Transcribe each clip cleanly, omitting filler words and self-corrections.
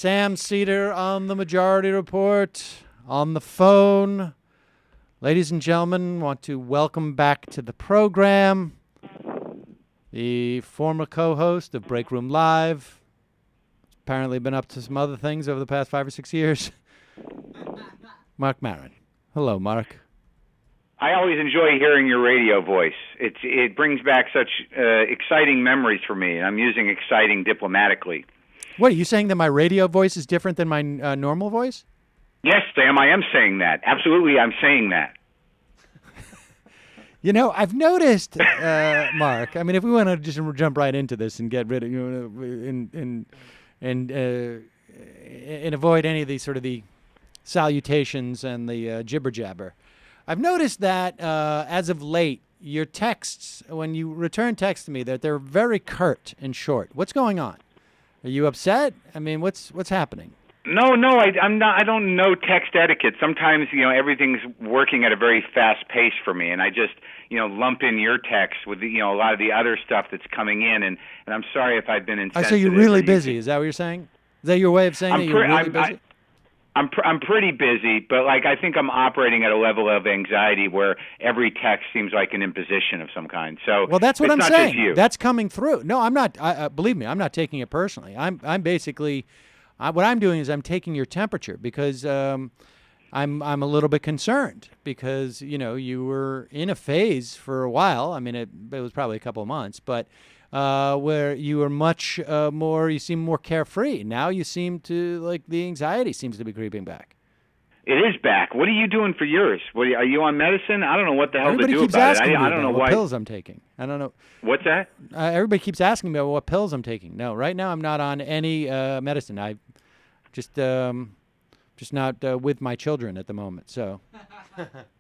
Sam Seder on the Majority Report, on the phone. Ladies and gentlemen, want to welcome back to the program the former co-host of Break Room Live. Apparently been up to some other things over the past 5 or 6 years. Marc Maron. Hello, Marc. I always enjoy hearing your radio voice. It brings back such exciting memories for me, and I'm using exciting diplomatically. What, are you saying that my radio voice is different than my normal voice? Yes, Sam, I am saying that. Absolutely, I'm saying that. You know, I've noticed, Marc. I mean, if we want to just jump right into this and get rid of and avoid any of these sort of the salutations and the jibber jabber, I've noticed that as of late, your texts, when you return texts to me, that they're very curt and short. What's going on? Are you upset? I mean, what's happening? No, I'm not. I don't know text etiquette. Sometimes, everything's working at a very fast pace for me, and I just, lump in your text with a lot of the other stuff that's coming in, and I'm sorry if I've been insensitive. So you're really busy. Is that what you're saying? Is that your way of saying that you're really busy? I'm pretty busy, but I think I'm operating at a level of anxiety where every text seems like an imposition of some kind. So well, that's what I'm saying. Just you. That's coming through. No, I'm not. Believe me, I'm not taking it personally. I'm basically, what I'm doing is I'm taking your temperature because I'm a little bit concerned because you were in a phase for a while. I mean, it was probably a couple of months, but. Where you were much more, you seem more carefree. Now you seem to, the anxiety seems to be creeping back. It is back. What are you doing for yours? Are you on medicine? I don't know what the hell Everybody to do keeps about asking it. me I don't know what why. pills I'm taking. I don't know. What's that? Everybody keeps asking me about what pills I'm taking. No, right now I'm not on any medicine. I just not with my children at the moment. So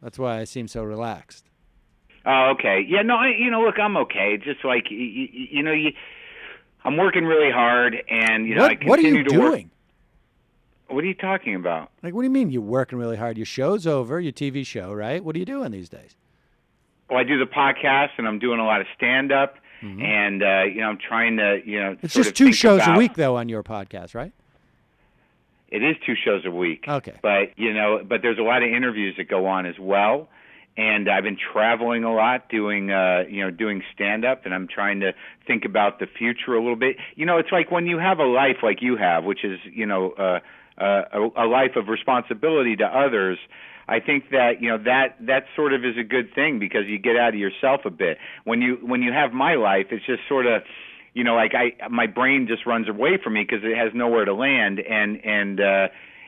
that's why I seem so relaxed. Oh, okay. Yeah, no, look, I'm okay. Just I'm working really hard, and, I continue what are you to doing? Work. What are you talking about? What do you mean you're working really hard? Your show's over, your TV show, right? What are you doing these days? Well, I do the podcast, and I'm doing a lot of stand-up, and, I'm trying to, It's just 2 shows a week, though, on your podcast, right? It is 2 shows a week. Okay. But, but there's a lot of interviews that go on as well. And I've been traveling a lot, doing stand-up, and I'm trying to think about the future a little bit. It's like when you have a life like you have, which is, a life of responsibility to others. I think that that sort of is a good thing because you get out of yourself a bit. When you have my life, it's just sort of, my brain just runs away from me because it has nowhere to land, and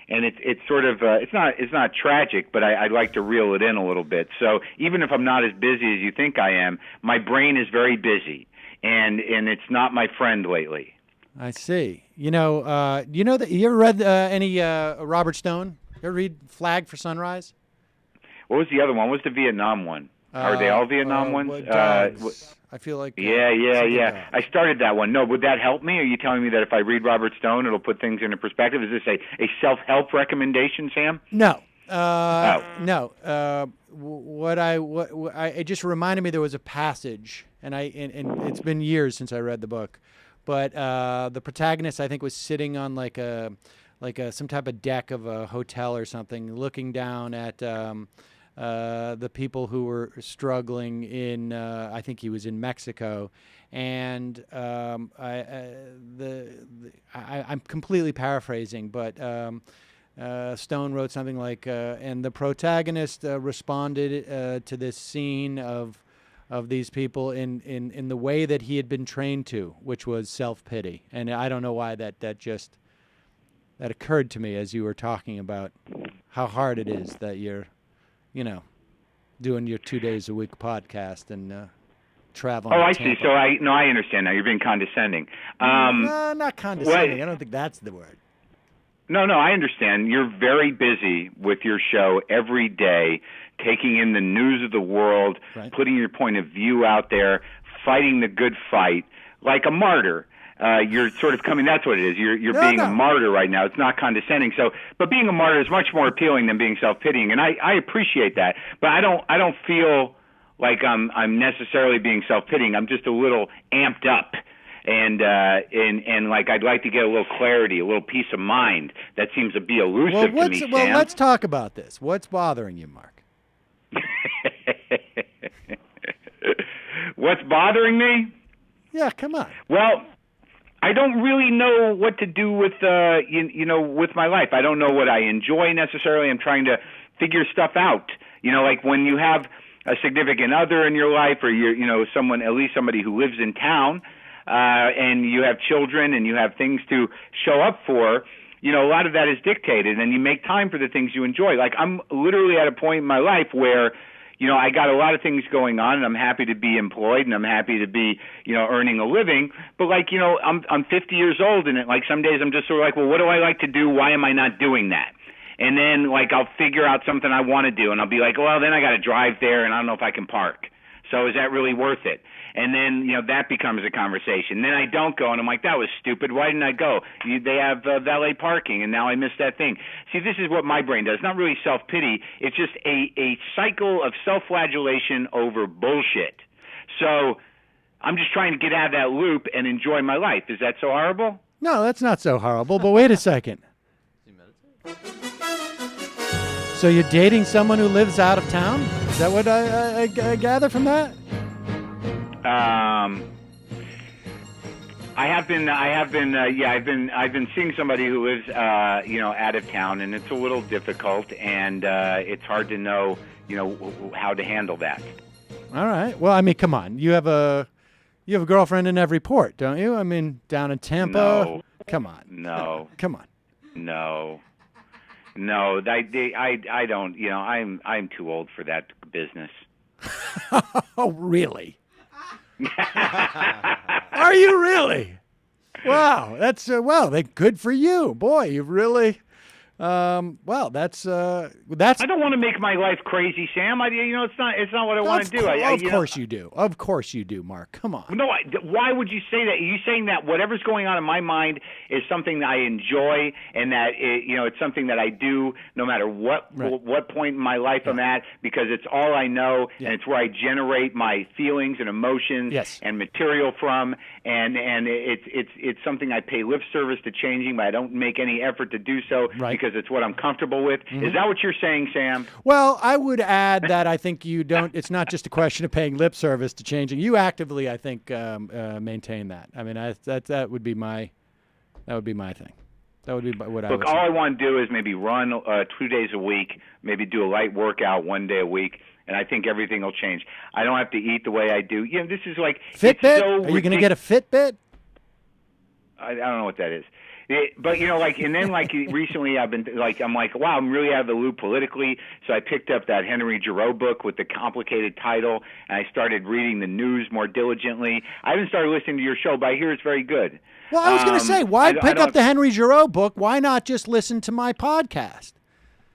it's sort of it's not tragic, but I'd like to reel it in a little bit. So even if I'm not as busy as you think I am, my brain is very busy, and it's not my friend lately. I see. You know that you ever read any Robert Stone? You ever read Flag for Sunrise? What was the other one? What was the Vietnam one? Are they all Vietnam ones? I feel like yeah. I started that one. No, would that help me? Are you telling me that if I read Robert Stone, it'll put things into perspective? Is this a self-help recommendation, Sam? No. No. It just reminded me there was a passage, and it's been years since I read the book, but the protagonist I think was sitting on like some type of deck of a hotel or something, looking down at. The people who were struggling in, I think he was in Mexico, and I'm completely paraphrasing, but Stone wrote something like, and the protagonist responded to this scene of these people in the way that he had been trained to, which was self-pity, and I don't know why that occurred to me as you were talking about how hard it is that you're. Doing your 2 days a week podcast and traveling. Oh, I see. So I understand now. You're being condescending. No, not condescending. I don't think that's the word. No, I understand. You're very busy with your show every day, taking in the news of the world, right. Putting your point of view out there, fighting the good fight, like a martyr. You're sort of coming. That's what it is. You're being a martyr right now. It's not condescending. So, but being a martyr is much more appealing than being self-pitying, and I appreciate that. But I don't feel like I'm necessarily being self-pitying. I'm just a little amped up, and like I'd like to get a little clarity, a little peace of mind. That seems to be elusive to me, Sam. Well, let's talk about this. What's bothering you, Mark? What's bothering me? Yeah, come on. Well, I don't really know what to do with with my life. I don't know what I enjoy necessarily. I'm trying to figure stuff out. Like when you have a significant other in your life, or someone, at least somebody who lives in town, and you have children and you have things to show up for. A lot of that is dictated, and you make time for the things you enjoy. Like I'm literally at a point in my life where I got a lot of things going on, and I'm happy to be employed, and I'm happy to be, earning a living. But I'm 50 years old, and some days I'm just sort of like, well, what do I like to do? Why am I not doing that? And then I'll figure out something I want to do, and I'll be like, well, then I got to drive there, and I don't know if I can park. So is that really worth it? And then, that becomes a conversation. Then I don't go, and I'm like, that was stupid. Why didn't I go? They have valet parking, and now I missed that thing. See, this is what my brain does. Not really self-pity. It's just a cycle of self-flagellation over bullshit. So I'm just trying to get out of that loop and enjoy my life. Is that so horrible? No, that's not so horrible, but wait a second. So you're dating someone who lives out of town? Is that what I gather from that? I've been seeing somebody who lives, out of town, and it's a little difficult, and it's hard to know, how to handle that. All right. Well, I mean, come on. You have a girlfriend in every port, don't you? I mean, down in Tampa. No. Come on. No. Come on. No. I don't. I'm too old for that business. Oh, really? Are you really? Wow, that's good for you, boy. You've really, that's. I don't want to make my life crazy, Sam. It's not what I want to do. Of course you do. Of course you do, Mark. Come on. No, why would you say that? Are you saying that whatever's going on in my mind is something that I enjoy, and that it's something that I do no matter what point in my life I'm at, because it's all I know, and it's where I generate my feelings and emotions and material from, and it's something I pay lip service to changing, but I don't make any effort to do so because it's what I'm comfortable with. Mm-hmm. Is that what you're saying, Sam? Well, I would add that I think you don't. It's not just a question of paying lip service to changing. You actively, I think, maintain that. I mean, that would be my thing. That would be what I would. Look, all I want to do is maybe run 2 days a week, maybe do a light workout 1 day a week, and I think everything will change. I don't have to eat the way I do. This is like Fitbit. So Are you going to get a Fitbit? I don't know what that is. But and then recently I've been I'm like, wow, I'm really out of the loop politically. So I picked up that Henry Giroux book with the complicated title, and I started reading the news more diligently. I haven't started listening to your show, but I hear it's very good. Well, I was going to say, why pick up the Henry Giroux book? Why not just listen to my podcast?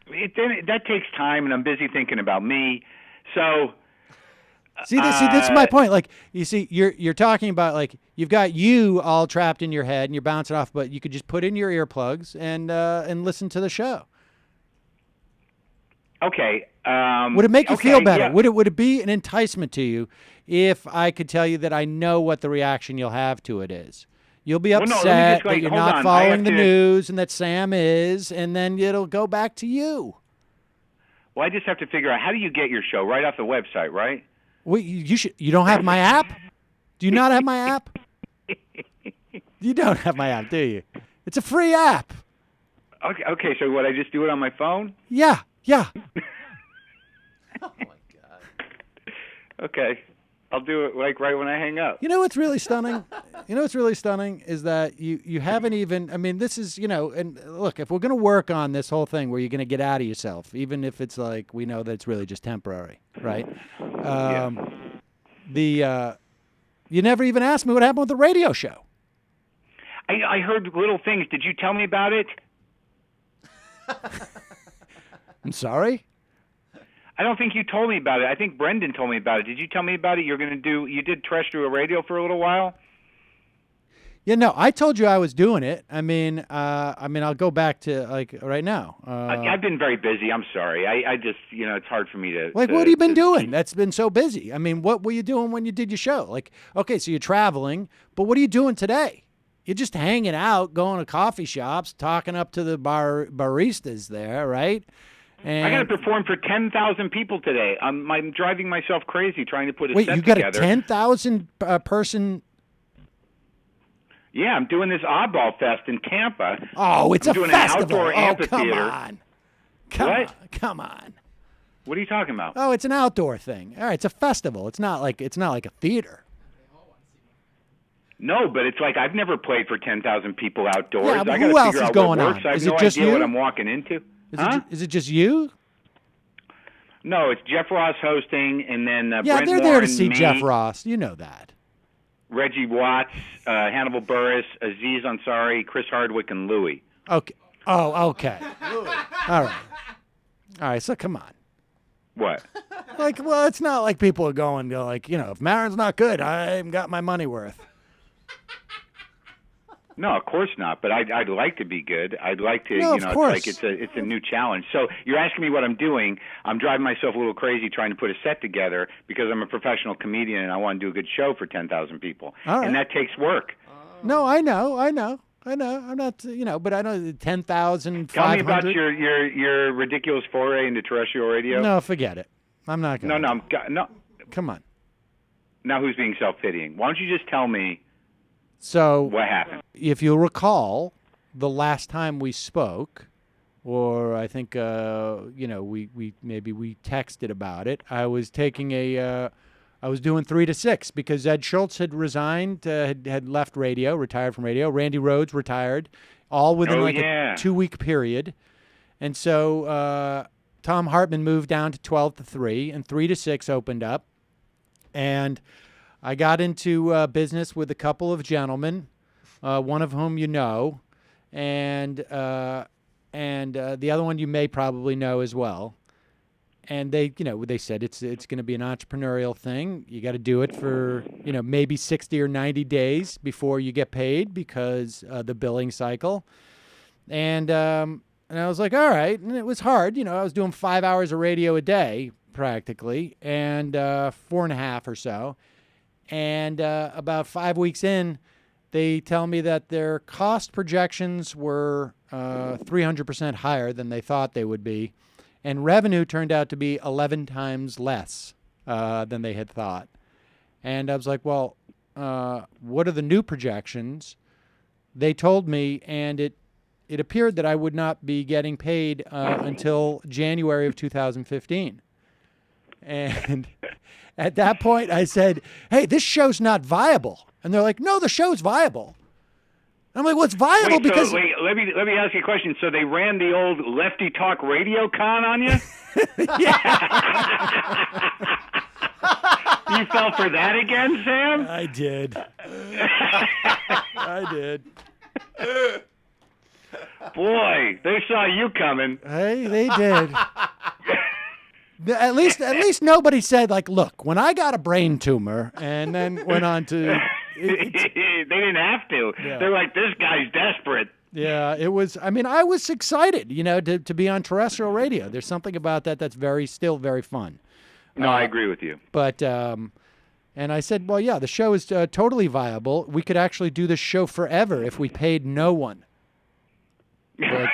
That takes time, and I'm busy thinking about me. So. See, this is my point. Like, you see, you're talking about you've got you all trapped in your head and you're bouncing off, but you could just put in your earplugs and listen to the show. Okay. Would it make you feel better? Yeah. Would it be an enticement to you if I could tell you that I know what the reaction you'll have to it is? You'll be upset that you're not following the news and that Sam is, and then it'll go back to you. Well, I just have to figure out, how do you get your show? Right off the website, right? Well, you don't have my app? Do you not have my app? You don't have my app, do you? It's a free app. Okay. So what? I just do it on my phone? Yeah. Oh my God. Okay, I'll do it right when I hang up. You know what's really stunning? Is that you haven't even. I mean, this is And look, if we're going to work on this whole thing where you're going to get out of yourself, even if it's we know that it's really just temporary, right? You never even asked me what happened with the radio show. I heard little things. Did you tell me about it? I'm sorry? I don't think you told me about it. I think Brendan told me about it. Did you tell me about it? You did terrestrial radio for a little while? Yeah, no, I told you I was doing it. I mean, I'll go back to like right now. I've been very busy. I'm sorry. I just, it's hard for me to. Like, what have you been doing? That's been so busy. I mean, what were you doing when you did your show? Like, okay, so you're traveling, but what are you doing today? You're just hanging out, going to coffee shops, talking up to the baristas there, right? And I got to perform for 10,000 people today. I'm driving myself crazy trying to put a wait, set you got together. a 10,000 person? Yeah, I'm doing this Oddball Fest in Tampa. Oh, it's I'm a doing festival. An outdoor amphitheater. Come on. What? Come on. What are you talking about? Oh, it's an outdoor thing. All right, it's a festival. It's not like a theater. No, but it's like I've never played for 10,000 people outdoors. Yeah, but I gotta who else figure is out going what on? works. I have Is it no just idea you? what I'm walking into. Is it just you? No, it's Jeff Ross hosting, and then Yeah, Brent they're there to Warren, see me, Jeff Ross. You know that. Reggie Watts, Hannibal Buress, Aziz Ansari, Chris Hardwick, and Louie. Okay. Oh, okay. All right. All right, so come on. What? Like, well, it's not like people are going to like, if Marin's not good, I haven't got my money worth. No, of course not. But I'd like to be good. I'd like to, No, of course. it's a new challenge. So you're asking me what I'm doing. I'm driving myself a little crazy trying to put a set together because I'm a professional comedian and I want to do a good show for 10,000 people. All right. And that takes work. No, I know. I'm not, but I know 10,000, Tell me 500. about your ridiculous foray into terrestrial radio. No, forget it. I'm not going to. No. Come on. Now who's being self-pitying? Why don't you just tell me So what happened? if you'll recall, the last time we spoke, or I think we texted about it. I was taking I was doing 3 to 6 because Ed Schultz had resigned, had left radio, retired from radio. Randy Rhoads retired, all within a 2-week period, and so Tom Hartman moved down to 12 to 3, and 3 to 6 opened up, and I got into business with a couple of gentlemen, one of whom you know, and the other one you may probably know as well. And they said it's going to be an entrepreneurial thing. You got to do it for maybe 60 or 90 days before you get paid because the billing cycle. And I was like, all right. And it was hard. I was doing 5 hours of radio a day practically, and 4.5 or so. And about 5 weeks in, they tell me that their cost projections were 300% higher than they thought they would be. And revenue turned out to be 11 times less than they had thought. And I was like, well, what are the new projections? They told me, and it appeared that I would not be getting paid until January of 2015. And at that point, I said, hey, this show's not viable. And they're like, no, the show's viable. I'm like, well, it's viable Wait, because... let me ask you a question. So they ran the old Lefty Talk Radio con on you? You fell for that again, Sam? I did. I did. Boy, they saw you coming. Hey, they did. At least nobody said, like, look, when I got a brain tumor and then went on to... They didn't have to. Yeah. They're like, this guy's desperate. Yeah, it was... I mean, I was excited, to be on terrestrial radio. There's something about that that's still very fun. No, I agree with you. But... and I said, well, yeah, the show is totally viable. We could actually do this show forever if we paid no one. But,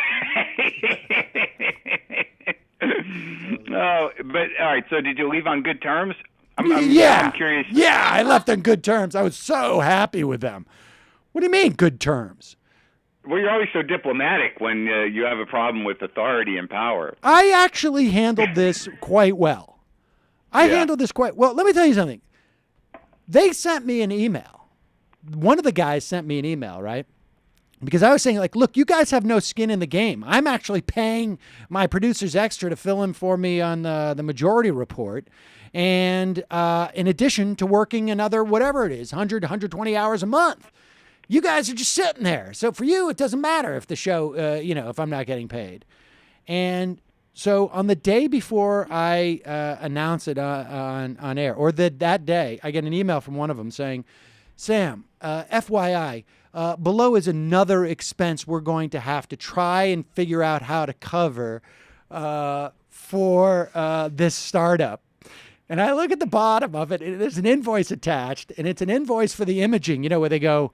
no, but all right. So did you leave on good terms? I'm curious. Yeah, I left on good terms. I was so happy with them. What do you mean, good terms? Well, you're always so diplomatic when you have a problem with authority and power. I actually handled this quite well. Handled this quite well. Let me tell you something. They sent me an email. One of the guys sent me an email, right? Because I was saying, like, look, you guys have no skin in the game. I'm actually paying my producers extra to fill in for me on the Majority Report. And in addition to working another, whatever it is, 100, 120 hours a month. You guys are just sitting there. So for you, it doesn't matter if the show, if I'm not getting paid. And so on the day before I announce it on air, or that day, I get an email from one of them saying, Sam, FYI, below is another expense we're going to have to try and figure out how to cover for this startup. And I look at the bottom of it, and there's an invoice attached, and it's an invoice for the imaging, where they go,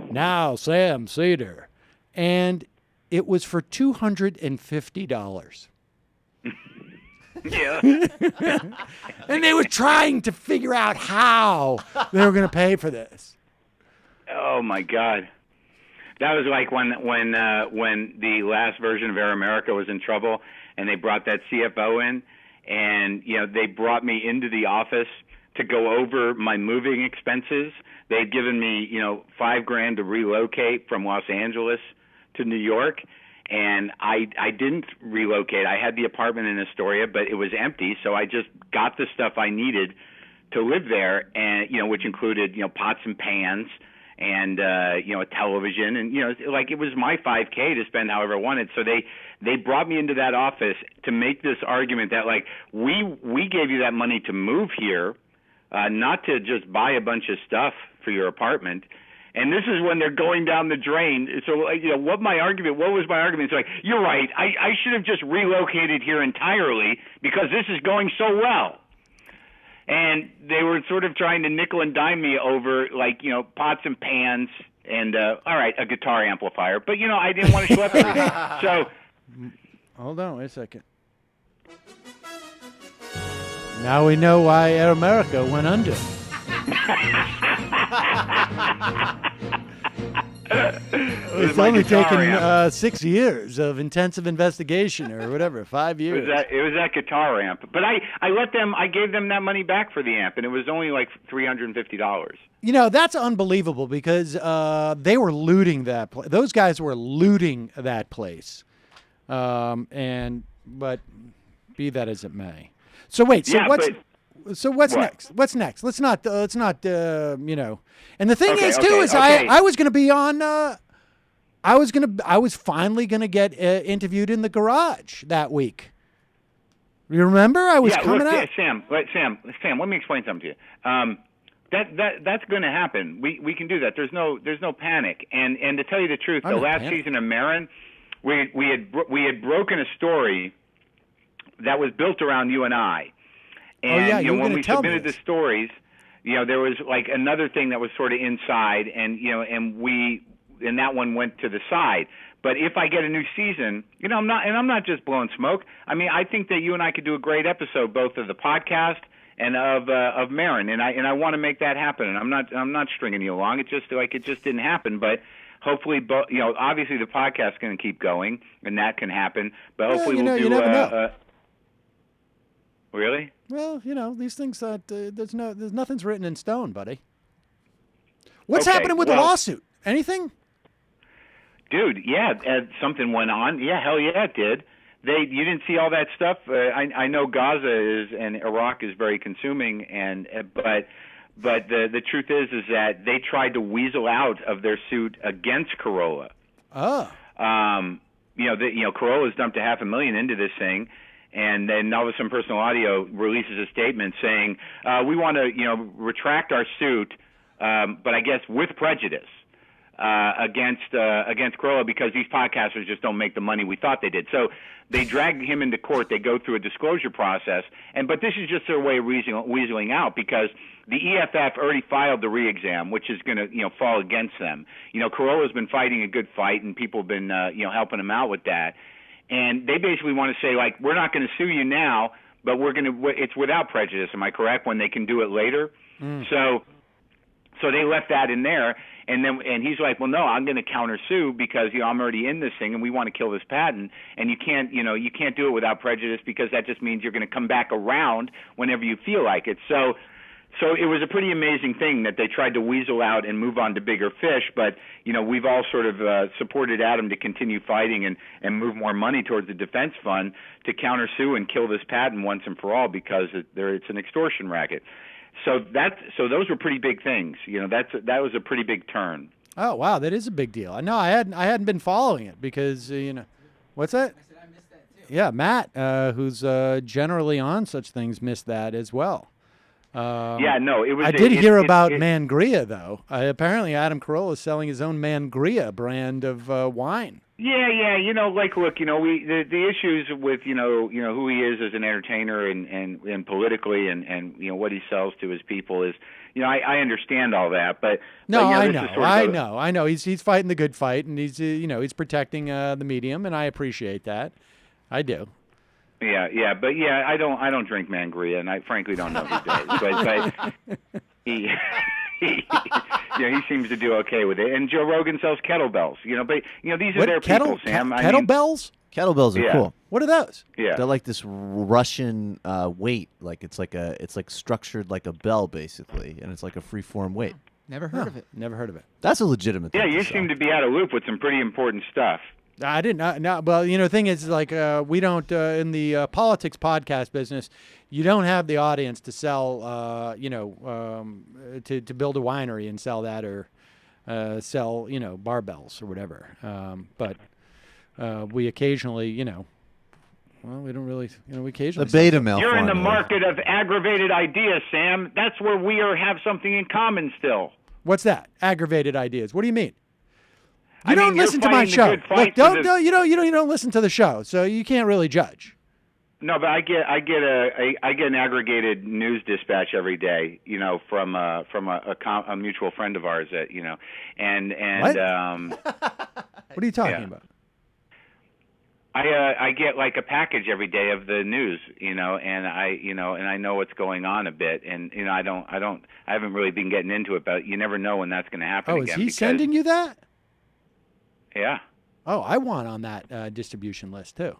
now Sam Seder. And it was for $250. Yeah. And they were trying to figure out how they were going to pay for this. Oh my God. That was like when the last version of Air America was in trouble, and they brought that CFO in, and they brought me into the office to go over my moving expenses. They had given me $5,000 to relocate from Los Angeles to New York, and I didn't relocate. I had the apartment in Astoria, but it was empty, so I just got the stuff I needed to live there, and which included pots and pans and a television, and it was my $5,000 to spend however I wanted. So they brought me into that office to make this argument that we gave you that money to move here, not to just buy a bunch of stuff for your apartment. And this is when they're going down the drain. So what was my argument? It's like, you're right, I should have just relocated here entirely because this is going so well. And they were sort of trying to nickel and dime me over, pots and pans and, all right, a guitar amplifier. But, I didn't want to schlep everything. So, hold on, wait a second. Now we know why Air America went under. It's only taken 6 years of intensive investigation or whatever, 5 years. It was that guitar amp. But I gave them that money back for the amp, and it was only like $350. That's unbelievable because they were looting that place. Those guys were looting that place. But be that as it may. So wait, so what's next? What's next? Let's not. And the thing is, I was going to be on. I was finally going to get interviewed in the garage that week. You remember? I was coming out. Sam, let me explain something to you. That's going to happen. We can do that. There's no panic. And to tell you the truth, the last season of Marin, we had broken a story that was built around you and I. And when we submitted the stories, there was like another thing that was sort of inside, and and that one went to the side. But if I get a new season, I'm not just blowing smoke. I mean, I think that you and I could do a great episode, both of the podcast and of Marin, and I want to make that happen. And I'm not stringing you along. It just didn't happen, but. Hopefully, obviously the podcast's going to keep going, and that can happen. But hopefully we'll do. You never know. Really? Well, these things that there's nothing's written in stone, buddy. What's happening with the lawsuit? Anything? Dude, yeah, something went on. Yeah, hell yeah, it did. You didn't see all that stuff. I know Gaza and Iraq is very consuming, but the truth is that they tried to weasel out of their suit against Carolla. Oh. Carolla's dumped $500,000 into this thing, and then all of a sudden Personal Audio releases a statement saying, we want to, retract our suit, but I guess with prejudice. Against Carolla because these podcasters just don't make the money we thought they did. So they drag him into court. They go through a disclosure process, but this is just their way of weaseling out because the EFF already filed the re-exam, which is going to fall against them. Carolla's been fighting a good fight, and people have been helping him out with that. And they basically want to say we're not going to sue you now, but it's without prejudice. Am I correct? When they can do it later. So they left that in there. And he's like, well, no, I'm going to countersue because I'm already in this thing, and we want to kill this patent, and you can't do it without prejudice because that just means you're going to come back around whenever you feel like it. So it was a pretty amazing thing that they tried to weasel out and move on to bigger fish. But we've all sort of supported Adam to continue fighting and move more money towards the defense fund to countersue and kill this patent once and for all because it's an extortion racket. So those were pretty big things. That was a pretty big turn. Oh wow, that is a big deal. No, I hadn't been following it because what's that? I said I missed that too. Yeah, Matt, who's generally on such things, missed that as well. Yeah, no, it was. I did hear about Mangria, though. Apparently, Adam Carolla is selling his own Mangria brand of wine. Yeah. Look, the issues with who he is as an entertainer and politically and what he sells to his people is, I understand all that, but no, but, I know. He's fighting the good fight, and he's protecting the medium, and I appreciate that. I do. Yeah, but I don't drink Mangria, and I frankly don't know who does, but he. He seems to do okay with it, and Joe Rogan sells kettlebells. But these are their people, Sam. Kettlebells? Kettlebells are cool. What are those? Yeah, they're like this Russian weight. Like it's like structured like a bell basically, and it's like a free form weight. Never heard of it. Never heard of it. That's a legitimate thing. Yeah, you seem to be out of loop with some pretty important stuff. I didn't. No, well, the thing is, like, we don't in the politics podcast business. You don't have the audience to sell, to build a winery and sell that, or sell, barbells or whatever. But we occasionally, we don't really, we occasionally. The beta male. You're in the market of aggravated ideas, Sam. That's where we have something in common still. What's that? Aggravated ideas. What do you mean? You don't listen to my show. Look, you don't listen to the show, so you can't really judge. No, but I get an aggregated news dispatch every day, from a mutual friend of ours that and what? What are you talking about? I get like a package every day of the news, and I know what's going on a bit, and I haven't really been getting into it, but you never know when that's going to happen. Oh, is he sending you that? Yeah. Oh, I want on that distribution list too.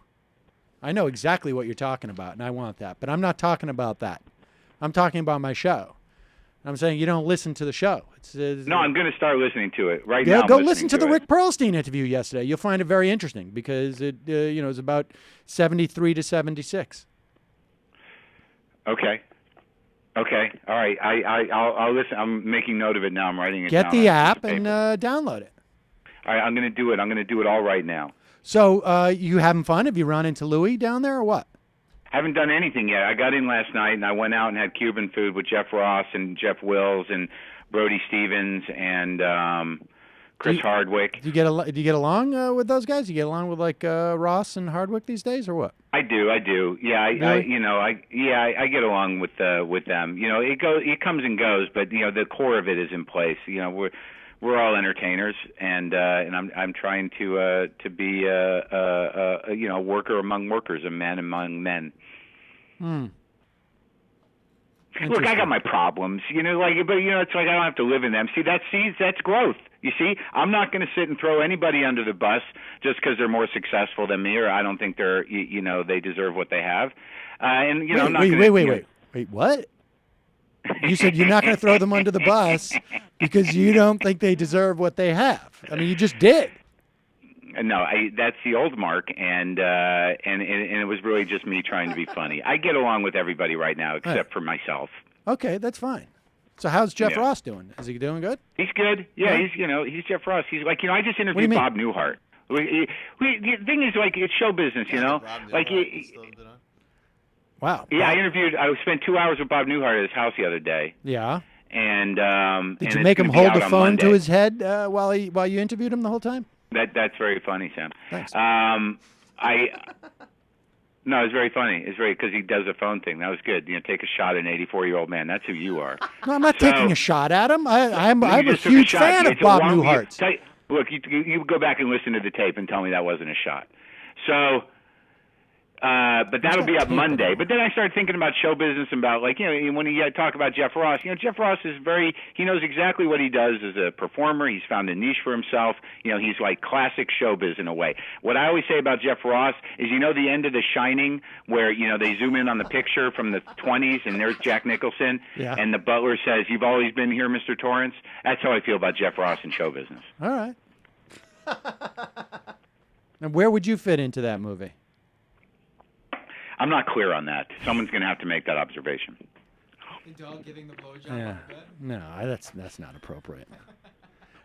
I know exactly what you're talking about, and I want that. But I'm not talking about that. I'm talking about my show. I'm saying you don't listen to the show. No, I'm going to start listening to it right now. Go listen to the Rick Perlstein interview yesterday. You'll find it very interesting because it, is about 73 to 76. Okay. All right. I'll listen. I'm making note of it now. I'm writing it down. Get the app and download it. All right, I'm going to do it. I'm going to do it all right now. So you having fun? Have you run into Louie down there or what? Haven't done anything yet. I got in last night, and I went out and had Cuban food with Jeff Ross and Jeff Wills and Brody Stevens and Chris Hardwick. Do you get along with those guys? Do you get along with like Ross and Hardwick these days, or what? I do. Yeah, I get along with them. It comes and goes, but the core of it is in place. We're all entertainers, and I'm trying to be a worker among workers, a man among men. Look, I got my problems, but it's like I don't have to live in them. That's growth. You see, I'm not going to sit and throw anybody under the bus just because they're more successful than me, or I don't think they're, they deserve what they have. Wait, what? You said you're not going to throw them under the bus because you don't think they deserve what they have. I mean, you just did. No, that's the old Mark, and it was really just me trying to be funny. I get along with everybody right now except for myself. Okay, that's fine. So how's Jeff Ross doing? Is he doing good? He's good. Yeah, he's Jeff Ross. He's like, I just interviewed Bob Newhart. The thing is, like, it's show business, Wow. Yeah, I spent 2 hours with Bob Newhart at his house the other day. Yeah. And did you make him hold the phone to his head while you interviewed him the whole time? That's very funny, Sam. Thanks. No, it's very funny. It's very because he does a phone thing. That was good. Take a shot at an 84-year-old man. That's who you are. No, I'm not taking a shot at him. I'm a huge fan of Bob Newhart's. Look, you go back and listen to the tape and tell me that wasn't a shot. So. But that'll be up Monday. But then I started thinking about show business and about, like, when you talk about Jeff Ross, Jeff Ross is he knows exactly what he does as a performer. He's found a niche for himself. He's like classic showbiz in a way. What I always say about Jeff Ross is, the end of The Shining where, they zoom in on the picture from the 20s and there's Jack Nicholson and the butler says, "You've always been here, Mr. Torrance." That's how I feel about Jeff Ross in show business. All right. Now, where would you fit into that movie? I'm not clear on that. Someone's going to have to make that observation. The dog giving the blowjob Yeah. on the bed? No, that's not appropriate.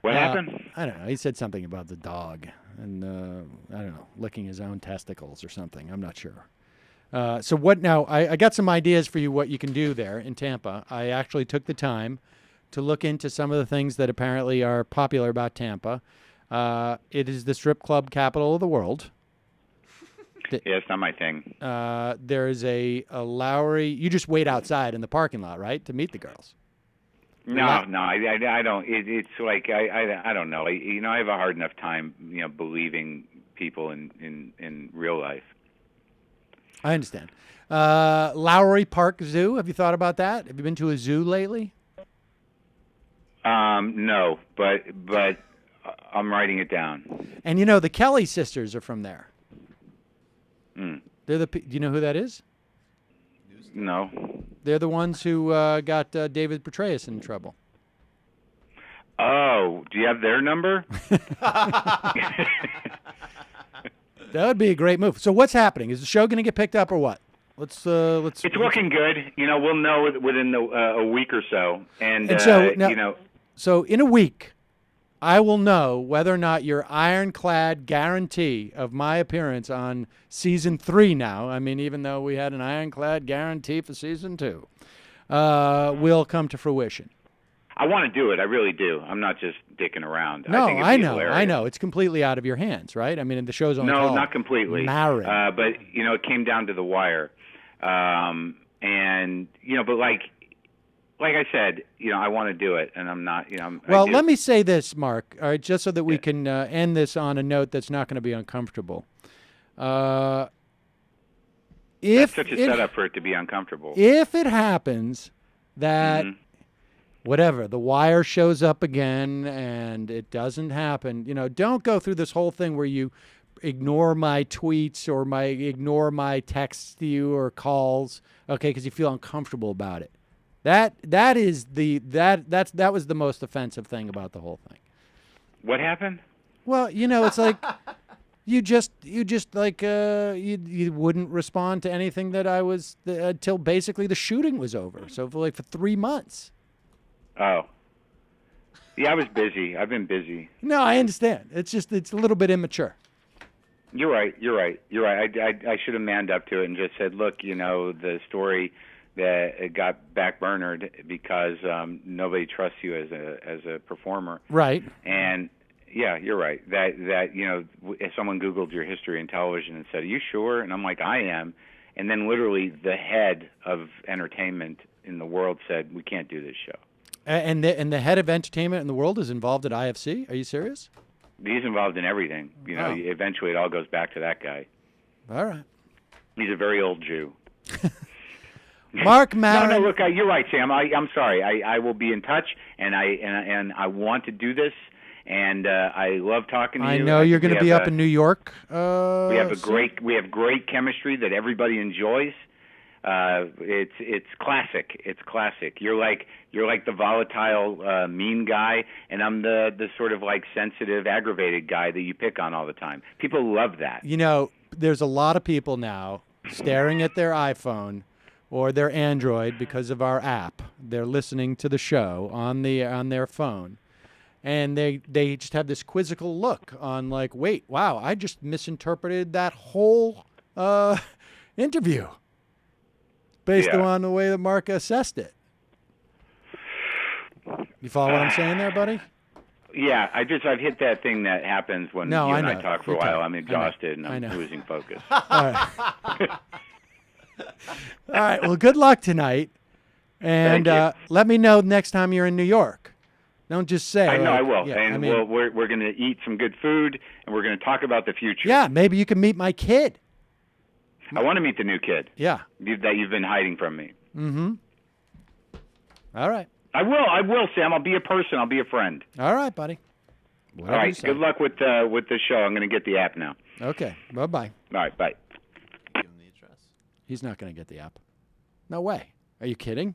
What happened? I don't know. He said something about the dog and I don't know, licking his own testicles or something. I'm not sure. So what now? I got some ideas for you what you can do there in Tampa. I actually took the time to look into some of the things that apparently are popular about Tampa. It is the strip club capital of the world. Yeah, it's not my thing. There's a Lowry. You just wait outside in the parking lot, right, to meet the girls? No, I don't. It's like I don't know. I have a hard enough time, believing people in real life. I understand. Lowry Park Zoo. Have you thought about that? Have you been to a zoo lately? No, but I'm writing it down. And the Kelly sisters are from there. Mm. Do you know who that is? No. They're the ones who got David Petraeus in trouble. Oh, do you have their number? That would be a great move. So what's happening? Is the show going to get picked up or what? Let's. It's looking good. We'll know within a week or so. And so now, So in a week, I will know whether or not your ironclad guarantee of my appearance on season 3 now, I mean, even though we had an ironclad guarantee for season 2, will come to fruition. I want to do it. I really do. I'm not just dicking around. No, I know. Hilarious. I know. It's completely out of your hands, right? I mean, the show's only called not completely. Marin. But, it came down to the wire. But like I said, I want to do it, and I'm not, Well, let me say this, Mark, all right, just so that we can end this on a note that's not going to be uncomfortable. That's such a setup for it to be uncomfortable. If it happens that whatever, the wire shows up again and it doesn't happen, don't go through this whole thing where you ignore my tweets or ignore my texts to you or calls, okay, because you feel uncomfortable about it. That was the most offensive thing about the whole thing. What happened? Well, it's like you wouldn't respond to anything that I was until basically the shooting was over. So for 3 months. Oh. Yeah, I was busy. I've been busy. No, I understand. It's a little bit immature. You're right. I should have manned up to it and just said, look, the story that it got backburnered because nobody trusts you as a performer. Right. And yeah, you're right. That if someone Googled your history in television and said, "Are you sure?" and I'm like, "I am," and then literally the head of entertainment in the world said, "We can't do this show." And the head of entertainment in the world is involved at IFC? Are you serious? He's involved in everything. Eventually it all goes back to that guy. All right. He's a very old Jew. Marc Maron. No, look, you're right, Sam. I'm sorry. I will be in touch, and I want to do this, and I love talking to you. I know you're going to be up in New York. We have great chemistry that everybody enjoys. It's classic. It's classic. You're like the volatile, mean guy, and I'm the sort of sensitive, aggravated guy that you pick on all the time. People love that. There's a lot of people now staring at their iPhone or their Android because of our app. They're listening to the show on their phone, and they just have this quizzical look on wait, wow, I just misinterpreted that whole interview based on the way that Mark assessed it. You follow what I'm saying there, buddy? Yeah, I've hit that thing that happens when you and I talk for a while. I'm exhausted and I'm losing focus. All right. All right. Well, good luck tonight, and let me know next time you're in New York. Don't just say. I know I will. Yeah, and we're going to eat some good food, and we're going to talk about the future. Yeah, maybe you can meet my kid. I want to meet the new kid. Yeah. That you've been hiding from me. Mm-hmm. All right. I will, Sam. I'll be a person. I'll be a friend. All right, buddy. Whatever all right. Good luck with the show. I'm going to get the app now. Okay. Bye-bye. All right. Bye. Give him the address. He's not going to get the app. No way. Are you kidding?